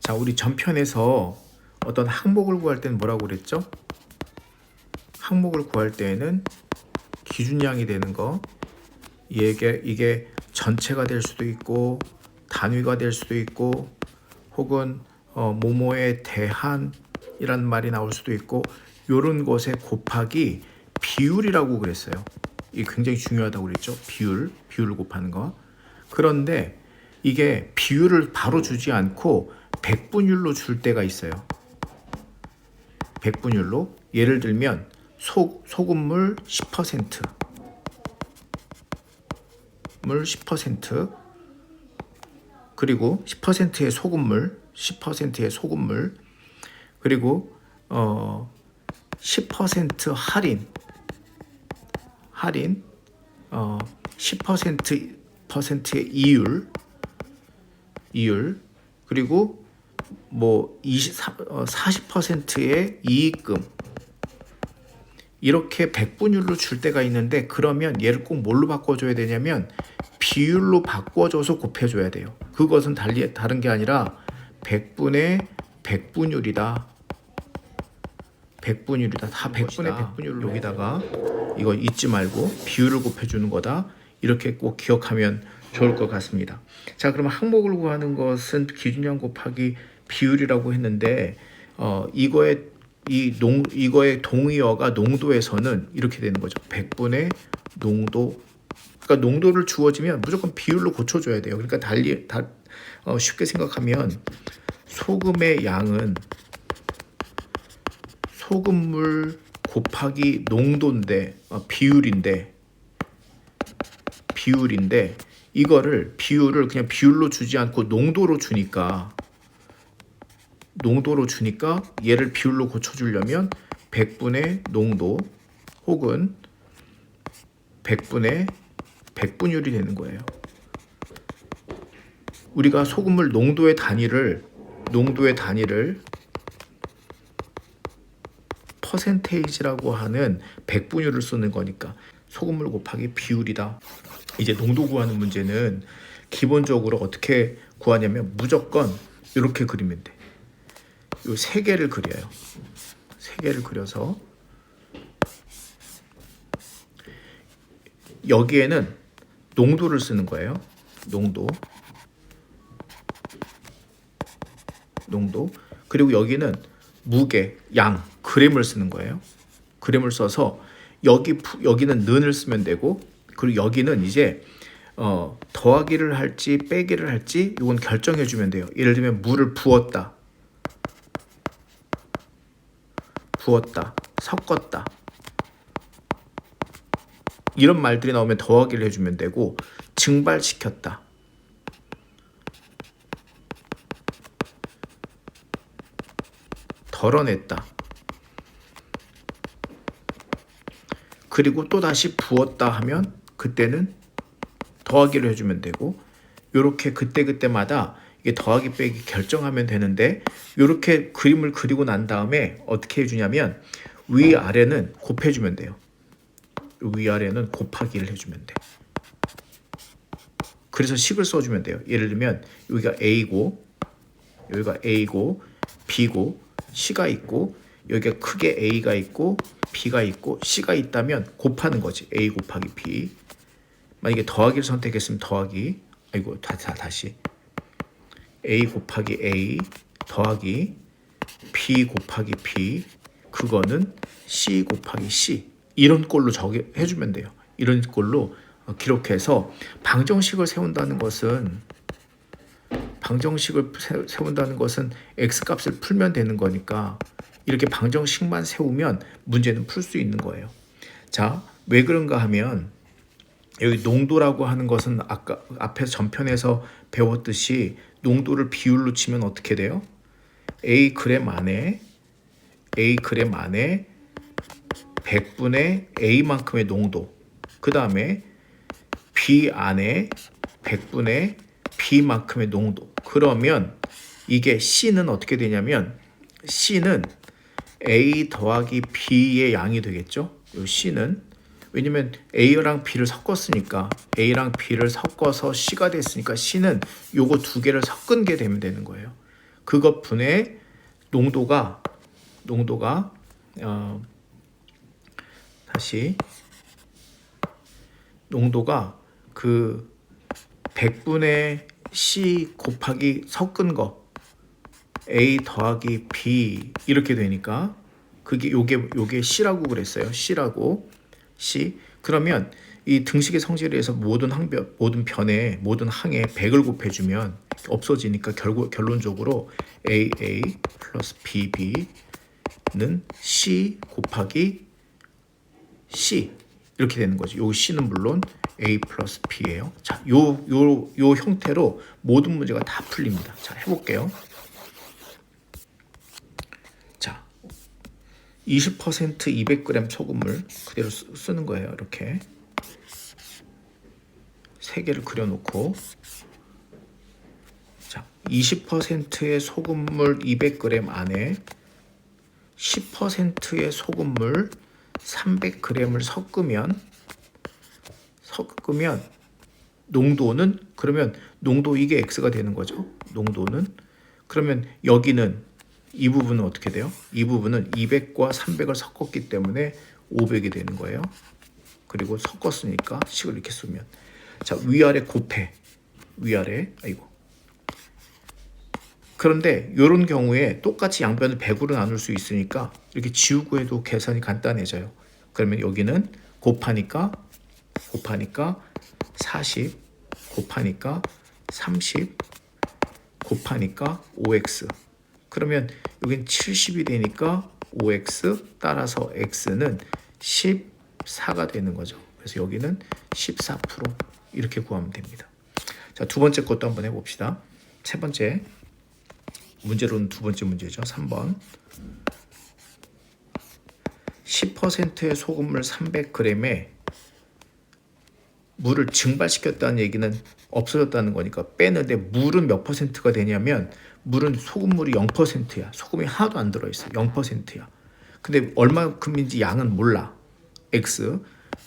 자, 우리 전편에서 어떤 항목을 구할 때는 뭐라고 그랬죠? 항목을 구할 때에는 기준량이 되는 거, 이게 전체가 될 수도 있고 단위가 될 수도 있고 혹은 뭐뭐에 대한이란 말이 나올 수도 있고, 이런 것의 곱하기 비율이라고 그랬어요. 이게 굉장히 중요하다고 그랬죠. 비율을 곱하는 거. 그런데 이게 비율을 바로 주지 않고 백분율로 줄 때가 있어요. 백분율로. 예를 들면 소금물 10%, 물 10%, 그리고 10%의 소금물, 10%의 소금물, 그리고 10% 할인, 10%의 이율, 그리고 뭐 40%의 이익금, 이렇게 백분율로 줄 때가 있는데, 그러면 얘를 꼭 뭘로 바꿔줘야 되냐면 비율로 바꿔줘서 곱해줘야 돼요. 그것은 다른 게 아니라 백분율이다. 다 백분의 백분율로. 여기다가 이거 잊지 말고 비율을 곱해주는 거다. 이렇게 꼭 기억하면 좋을 것 같습니다. 자, 그럼 항목을 구하는 것은 기준량 곱하기 비율이라고 했는데, 이거의 동의어가 농도에서는 이렇게 되는 거죠. 백분의 농도. 그러니까 농도를 주어지면 무조건 비율로 고쳐줘야 돼요. 그러니까 쉽게 생각하면 소금의 양은 소금물 곱하기 농도인데, 비율인데 비율을 그냥 비율로 주지 않고 농도로 주니까 얘를 비율로 고쳐주려면 백분의 농도 혹은 백분의 백분율이 되는 거예요. 우리가 소금물 농도의 단위를 퍼센테이지라고 하는 백분율을 쓰는 거니까 소금물 곱하기 비율이다. 이제 농도 구하는 문제는 기본적으로 어떻게 구하냐면 무조건 이렇게 그리면 돼. 요 세 개를 그려요. 세 개를 그려서 여기에는 농도를 쓰는 거예요. 농도. 그리고 여기는 무게, 양, 그램을 쓰는 거예요. 그램을 써서 여기는 는을 쓰면 되고, 그리고 여기는 이제 더하기를 할지 빼기를 할지 이건 결정해 주면 돼요. 예를 들면 물을 부었다, 섞었다, 이런 말들이 나오면 더하기를 해주면 되고, 증발시켰다, 덜어냈다, 그리고 또 다시 부었다 하면 그때는 더하기를 해주면 되고, 이렇게 그때마다 이게 더하기 빼기 결정하면 되는데, 이렇게 그림을 그리고 난 다음에 어떻게 해주냐면 위아래는 곱해주면 돼요. 위아래는 곱하기를 해주면 돼. 그래서 식을 써주면 돼요. 예를 들면 여기가 A고 B고 C가 있고, 여기가 크게 A가 있고 B가 있고 C가 있다면 곱하는 거지. A 곱하기 B. 만약에 더하기를 선택했으면 더하기, 다시 A 곱하기 A 더하기 B 곱하기 B, 그거는 C 곱하기 C, 이런 꼴로 해주면 돼요. 이런 꼴로 기록해서 방정식을 세운다는 것은 X값을 풀면 되는 거니까 이렇게 방정식만 세우면 문제는 풀 수 있는 거예요. 자, 왜 그런가 하면 여기 농도라고 하는 것은 아까 앞에서 전편에서 배웠듯이 농도를 비율로 치면 어떻게 돼요? A 그램 안에 100분의 A만큼의 농도, 그 다음에 B 안에 100분의 B만큼의 농도. 그러면 이게 C는 어떻게 되냐면 C는 A 더하기 B의 양이 되겠죠. 이 C는, 왜냐면 A랑 B를 섞었으니까, A랑 B를 섞어서 C가 됐으니까 C는 요거 두 개를 섞은 게 되면 되는 거예요. 그것 분의 농도가 다시 농도가 그 100분의 C 곱하기 섞은 거 A 더하기 B 이렇게 되니까 그게 요게 C라고 그랬어요. C라고. C. 그러면 이 등식의 성질에 의해서 모든 변에 모든 항에 100을 곱해주면 없어지니까 결론적으로 AA 플러스 BB는 C 곱하기 C 이렇게 되는 거죠. 요 C는 물론 A 플러스 B예요. 자, 요 형태로 모든 문제가 다 풀립니다. 자, 해볼게요. 자, 20% 200g 소금을 그대로 쓰는 거예요. 이렇게 세 개를 그려놓고, 자, 20%의 소금물 200g 안에 10%의 소금물 300g을 섞으면 농도는, 그러면 농도 이게 X가 되는 거죠. 농도는. 그러면 여기는 이 부분은 어떻게 돼요? 이 부분은 200과 300을 섞었기 때문에 500이 되는 거예요. 그리고 섞었으니까 식을 이렇게 쓰면, 자, 위아래 곱해. 위아래. 아이고. 그런데 이런 경우에 똑같이 양변을 100으로 나눌 수 있으니까 이렇게 지우고 해도 계산이 간단해져요. 그러면 여기는 곱하니까 40 곱하니까 30 곱하니까 5x. 그러면 여긴 70이 되니까 5x 따라서 x는 14가 되는 거죠. 그래서 여기는 14% 이렇게 구하면 됩니다. 자, 두 번째 것도 한번 해봅시다. 세 번째 문제로는 두 번째 문제죠. 3번. 10%의 소금물 300g에 물을 증발시켰다는 얘기는 없어졌다는 거니까 빼는데, 물은 몇 퍼센트가 되냐면 물은 소금물이 0%야. 소금이 하나도 안 들어있어. 0%야. 근데 얼마큼인지 양은 몰라. X.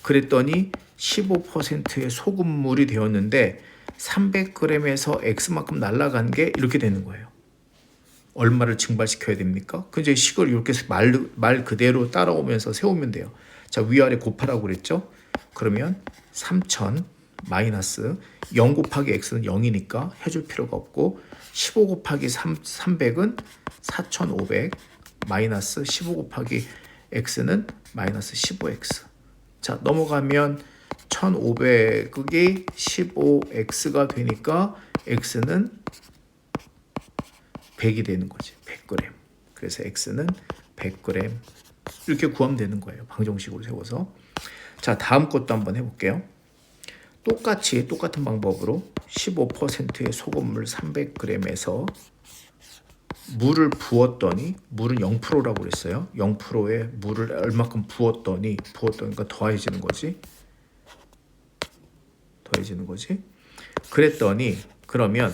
그랬더니 15%의 소금물이 되었는데 300g에서 X만큼 날아간 게 이렇게 되는 거예요. 얼마를 증발시켜야 됩니까? 그 이제 식을 이렇게 말 그대로 따라오면서 세우면 돼요. 자, 위아래 곱하라고 그랬죠? 그러면 3000 마이너스 0 곱하기 x는 0이니까 해줄 필요가 없고, 15 곱하기 300은 4500 마이너스 15 곱하기 x는 마이너스 15x. 자, 넘어가면 1500이 15x가 되니까 x는 100이 되는 거지. 100g. 그래서 x는 100g 이렇게 구하면 되는 거예요. 방정식으로 세워서. 자, 다음 것도 한번 해볼게요. 똑같은 방법으로 15%의 소금물 300g에서 물을 부었더니, 물은 0%라고 그랬어요. 0%의 물을 얼마큼 부었더니 더해지는 거지. 그랬더니 그러면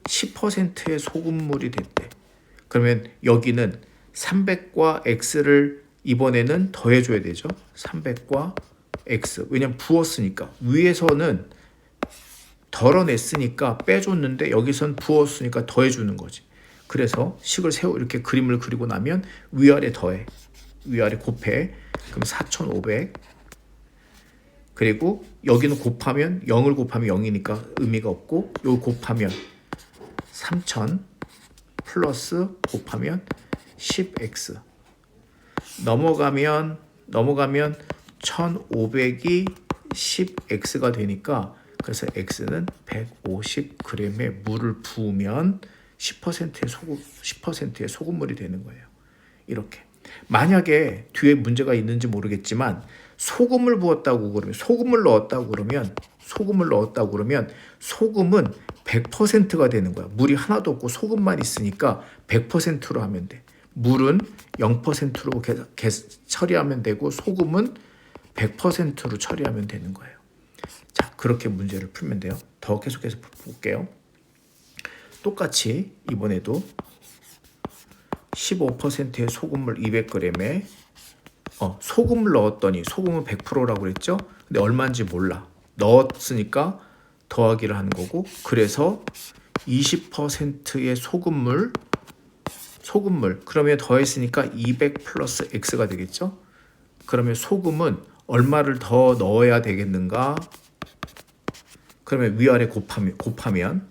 10%의 소금물이 됐대. 그러면 여기는 300과 x를 이번에는 더해줘야 되죠. 300과 x. 왜냐면 부었으니까. 위에서는 덜어냈으니까 빼줬는데 여기선 부었으니까 더해주는 거지. 그래서 식을 이렇게 그림을 그리고 나면 위아래 더해. 위아래 곱해. 그럼 4500. 그리고 여기는 곱하면 0을 곱하면 0이니까 의미가 없고, 여기 곱하면 3000 플러스 곱하면 10x. 넘어가면 1500이 10x가 되니까, 그래서 x는 150g의 물을 부으면 10%의 소금물이 되는 거예요. 이렇게. 만약에 뒤에 문제가 있는지 모르겠지만 소금을 부었다고 그러면, 소금을 넣었다고 그러면 소금은 100%가 되는 거야. 물이 하나도 없고 소금만 있으니까 100%로 하면 돼. 물은 0%로 처리하면 되고 소금은 100%로 처리하면 되는 거예요. 자, 그렇게 문제를 풀면 돼요. 더 계속해서 볼게요. 똑같이 이번에도 15%의 소금물 200g에 소금을 넣었더니, 소금은 100%라고 그랬죠? 근데 얼마인지 몰라. 넣었으니까 더하기를 하는 거고, 그래서 20%의 소금물 소금물. 그러면 더했으니까 200 플러스 X가 되겠죠? 그러면 소금은 얼마를 더 넣어야 되겠는가? 그러면 위아래 곱하면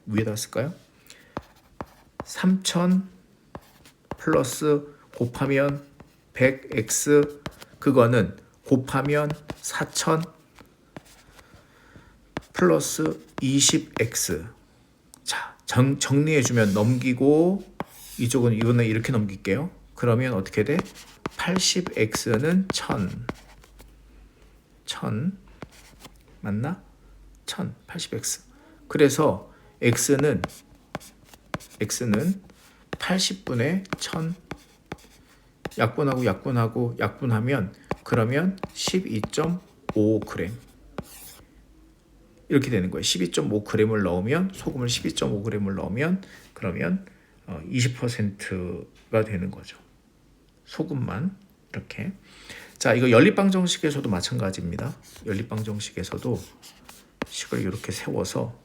위에다 쓸까요? 3000 플러스 곱하면 100x 그거는 곱하면 4000 플러스 20x. 자, 정리해주면 넘기고 이거는 이렇게 넘길게요. 그러면 어떻게 돼? 80x는 1000 맞나? 80x. 그래서 x는 80분의 1000 약분하면 그러면 12.5g 이렇게 되는 거예요. 12.5g을 넣으면 소금을 12.5g을 넣으면 그러면 20%가 되는 거죠. 소금만 이렇게. 자, 이거 연립방 정식에서도 마찬가지입니다. 연립방 정식에서도 식을 이렇게 세워서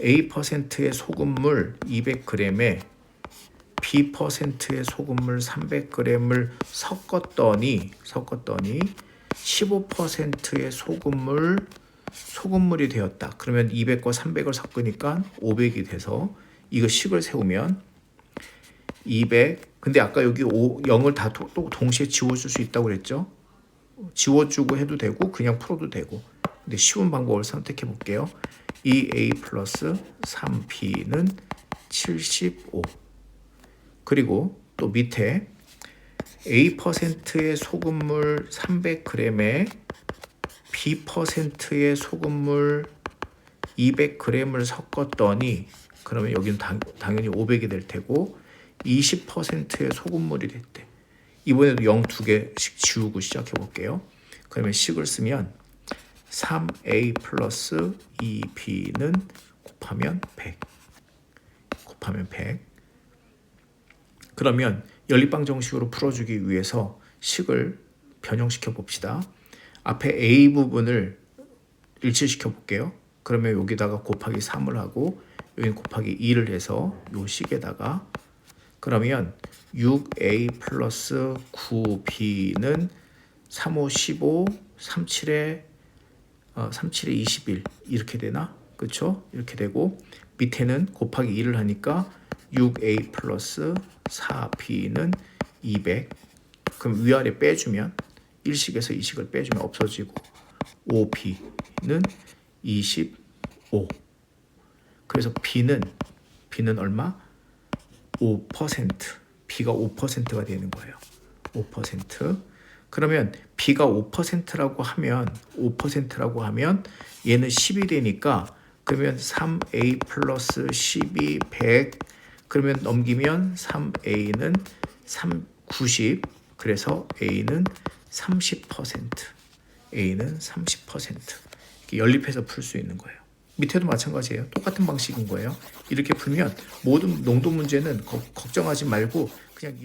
A%의 소금물 200g에 B%의 소금물 300g을 섞었더니 15%의 소금물이 되었다. 그러면 200과 300을 섞으니까 500이 돼서 이거 식을 세우면 200. 근데 아까 여기 0을 다 또 동시에 지워줄 수 있다고 그랬죠? 지워주고 해도 되고 그냥 풀어도 되고. 근데 쉬운 방법을 선택해 볼게요. 2A 플러스 3B는 75. 그리고 또 밑에 A%의 소금물 300g에 B%의 소금물 200g을 섞었더니 그러면 여기는 당연히 500이 될 테고 20%의 소금물이 됐대. 이번에도 0 2개씩 지우고 시작해 볼게요. 그러면 식을 쓰면 3A 플러스 2B는 곱하면 100. 그러면 연립방 정식으로 풀어주기 위해서 식을 변형시켜 봅시다. 앞에 A 부분을 일치시켜 볼게요. 그러면 여기다가 곱하기 3을 하고 여기 곱하기 2를 해서 요 식에다가 그러면 6A 플러스 9B는 3, 5, 15, 37에 21 이렇게 되나? 그렇죠? 이렇게 되고 밑에는 곱하기 2를 하니까 6A 플러스 4B는 200. 그럼 위아래 빼주면 1식에서 2식을 빼주면 없어지고 5B는 25. 그래서 B는 얼마? 5%. B가 5%가 되는 거예요. 5%. 그러면 B가 5%라고 하면 얘는 10이 되니까 그러면 3A 플러스 12 100 그러면 넘기면 3A는 90 그래서 A는 30%. A는 30%. 이렇게 연립해서 풀 수 있는 거예요. 밑에도 마찬가지예요. 똑같은 방식인 거예요. 이렇게 풀면 모든 농도 문제는 걱정하지 말고 그냥